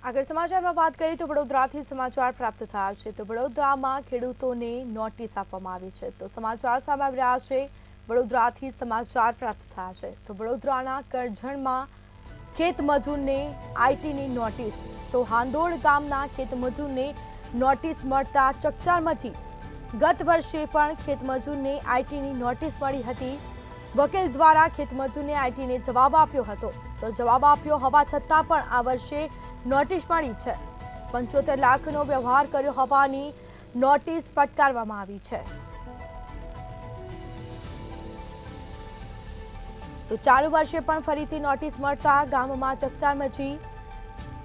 આગળ સમાચારમાં વાત કરીએ તો વડોદરાથી સમાચાર પ્રાપ્ત થયા છે તો વડોદરામાં ખેડૂતોને નોટિસ આપવામાં આવી છે તો સમાચાર સામે આવી રહ્યા છે વડોદરાથી સમાચાર પ્રાપ્ત થયા છે તો વડોદરાના કરજણમાં ખેત મજૂરને આઈટીની નોટિસ તો હાંદોડ ગામના ખેત મજૂરને નોટિસ મળતા ચકચાર મચી ગત વર્ષે પણ ખેત મજૂરને આઈટીની નોટિસ મળી હતી વકીલ દ્વારા ખેત મજૂરને આઈટીને જવાબ આપ્યો હતો તો જવાબ આપ્યો હોવા છતાં પણ આ વર્ષે નોટિસ મળી છે 75 લાખનો વ્યવહાર કર્યો હોવાની નોટિસ ફટકારવામાં આવી છે તો ચાલુ વર્ષે પણ ફરીથી નોટિસ મળતા ગામમાં ચકચાર મચી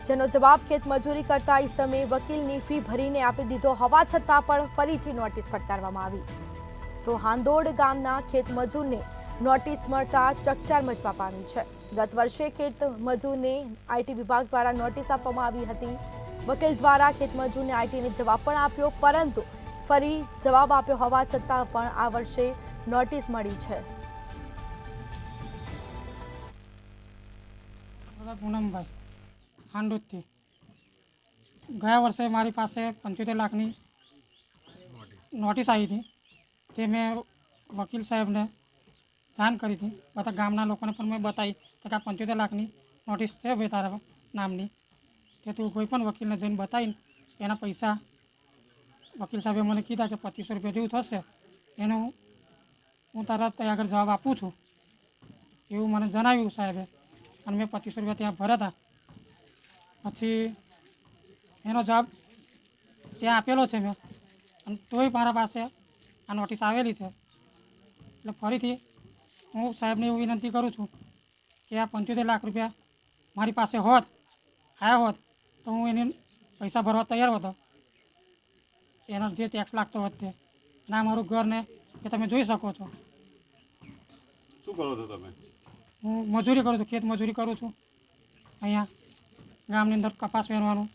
જેનો જવાબ ખેત મજૂરી કરતા ઈસમે વકીલની ફી ભરીને આપી દીધો હોવા છતાં પણ ફરીથી નોટિસ ફટકારવામાં આવી તો હાંદોડ ગામના ખેત મજૂરને નોટિસ મળતા ચકચાર મચવા પામી છે ગત વર્ષે ખેત મજૂરને આઈટી વિભાગ દ્વારા નોટિસ આપવામાં આવી હતી વકીલ દ્વારા ખેત મજૂરને આઈટીને જવાબ પણ આપ્યો પરંતુ ફરી જવાબ આપ્યો હોવા છતાં પણ આ વર્ષે નોટિસ મળી છે પૂનમભાઈ હાંડોદથી ગયા વર્ષે મારી પાસે 75 લાખની નોટિસ આવી હતી તે મેં વકીલ સાહેબને જાણ કરી હતી બધા ગામના લોકોને પણ મેં બતાવી કે આ 75 લાખની નોટિસ છે ભાઈ તારા નામની કે તું કોઈ પણ વકીલને જઈને બતાવીને એના પૈસા વકીલ સાહેબે મને કીધા કે 2500 રૂપિયા જેવું થશે એનું હું તરત ત્યાં આગળ જવાબ આપું છું એવું મને જણાવ્યું સાહેબે અને મેં 2500 રૂપિયા ત્યાં ભર્યા હતા પછી એનો જવાબ ત્યાં આપેલો છે મેં અને તોય મારા પાસે આ નોટિસ આવેલી છે એટલે ફરીથી હું સાહેબને એવું વિનંતી કરું છું કે આ 75 લાખ રૂપિયા મારી પાસે હોત આવ્યા હોત તો હું એને પૈસા ભરવા તૈયાર હતો એનો જે ટેક્સ લાગતો હોત તે અને આ મારું ઘરને એ તમે જોઈ શકો છો શું કરો છો તમે હું મજૂરી કરું છું ખેત મજૂરી કરું છું અહીંયા ગામની અંદર કપાસ વેરવાનું